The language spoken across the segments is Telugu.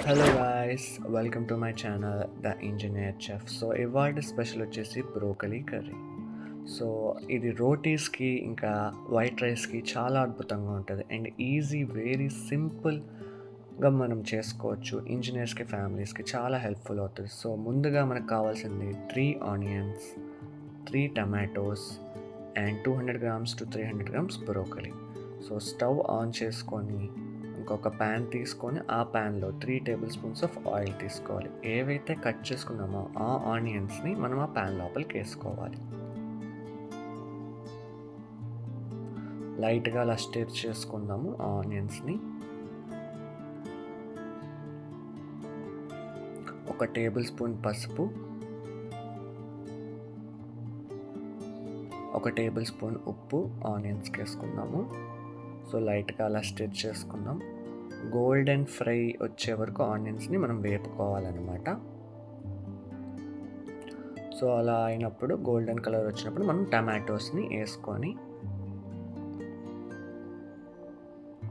Hello guys, welcome to my channel the engineer chef. So ఇవాళ స్పెషల్ వచ్చేసి బ్రోకలీ కర్రీ. సో ఇది రోటీస్కి ఇంకా వైట్ రైస్కి చాలా అద్భుతంగా ఉంటుంది అండ్ ఈజీ, వెరీ సింపుల్గా మనం చేసుకోవచ్చు. ఇంజనీర్స్కి, ఫ్యామిలీస్కి చాలా హెల్ప్ఫుల్ అవుతుంది. సో ముందుగా మనకు కావాల్సింది 3 onions, 3 tomatoes and 200 grams to 300 grams broccoli. So stove on చేసుకొని ఇంకొక ప్యాన్ తీసుకొని ఆ ప్యాన్లో 3 టేబుల్ స్పూన్స్ ఆఫ్ ఆయిల్ తీసుకోవాలి. ఏవైతే కట్ చేసుకున్నామో ఆ ఆనియన్స్ని మనం ఆ ప్యాన్ లోపలికి వేసుకోవాలి. లైట్గా అలా స్టిర్ చేసుకుందాము ఆనియన్స్ని. ఒక టేబుల్ స్పూన్ పసుపు, ఒక టేబుల్ స్పూన్ ఉప్పు ఆనియన్స్కి వేసుకుందాము. సో లైట్గా అలా స్టిర్ చేసుకుందాం. గోల్డెన్ ఫ్రై వచ్చే వరకు ఆనియన్స్ని మనం వేపుకోవాలన్నమాట. సో అలా అయినప్పుడు గోల్డెన్ కలర్ వచ్చినప్పుడు మనం టమాటోస్ని వేసుకొని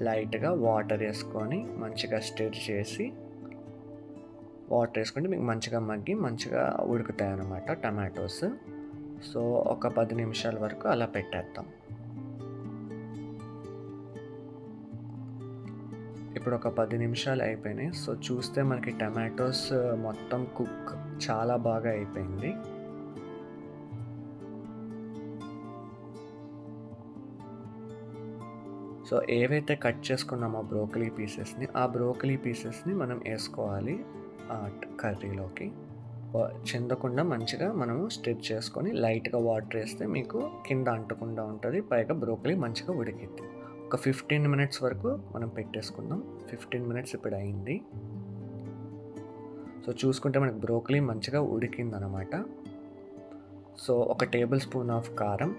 లైట్గా వాటర్ వేసుకొని మంచిగా స్టిర్ చేసి, వాటర్ వేసుకుంటే మీకు మంచిగా మగ్గి మంచిగా ఉడుకుతాయి అన్నమాట టమాటోస్. సో ఒక 10 నిమిషాల వరకు అలా పెట్టేద్దాం. ఇప్పుడు ఒక 10 నిమిషాలు అయిపోయినాయి. సో చూస్తే మనకి టమాటోస్ మొత్తం కుక్ చాలా బాగా అయిపోయింది. సో ఏవైతే కట్ చేసుకున్నామో బ్రోకలీ పీసెస్ని, ఆ బ్రోకలీ పీసెస్ని మనం వేసుకోవాలి ఆ కర్రీలోకి. చెందకుండా మంచిగా మనము స్టిర్ చేసుకొని లైట్గా వాటర్ వేస్తే మీకు కింద అంటకుండా ఉంటుంది, పైగా బ్రోకలీ మంచిగా ఉడికిద్ది. ఒక 15 మినిట్స్ వరకు మనం పెట్టేసుకుందాం. 15 మినిట్స్ ఇప్పుడు అయింది. సో చూసుకుంటే మనకి బ్రోకలీ మంచిగా ఉడికిందనమాట. సో ఒక టేబుల్ స్పూన్ ఆఫ్ కారం,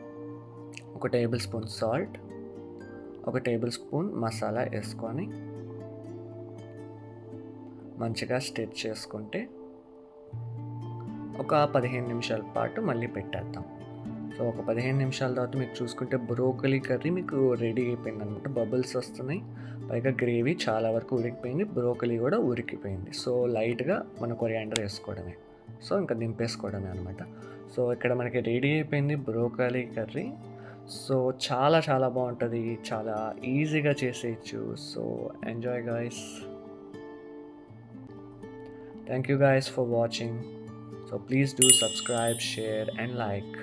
ఒక టేబుల్ స్పూన్ సాల్ట్, ఒక టేబుల్ స్పూన్ మసాలా వేసుకొని మంచిగా స్టిర్ చేసుకుంటే ఒక 15 నిమిషాల పాటు మళ్ళీ పెట్టేద్దాం. సో ఒక 15 నిమిషాల తర్వాత మీకు చూసుకుంటే బ్రోకలీ కర్రీ మీకు రెడీ అయిపోయింది అనమాట. బబుల్స్ వస్తున్నాయి, పైగా గ్రేవీ చాలా వరకు ఉడికిపోయింది, బ్రోకలీ కూడా ఉడికిపోయింది. సో లైట్గా మన కొరియాండర్ వేసుకోవడమే, సో ఇంకా దింపేసుకోవడమే అనమాట. సో ఇక్కడ మనకి రెడీ అయిపోయింది బ్రోకలీ కర్రీ. సో చాలా చాలా బాగుంటుంది, చాలా ఈజీగా చేసేయచ్చు. So enjoy guys. Thank you guys for watching. So please do subscribe, share and like.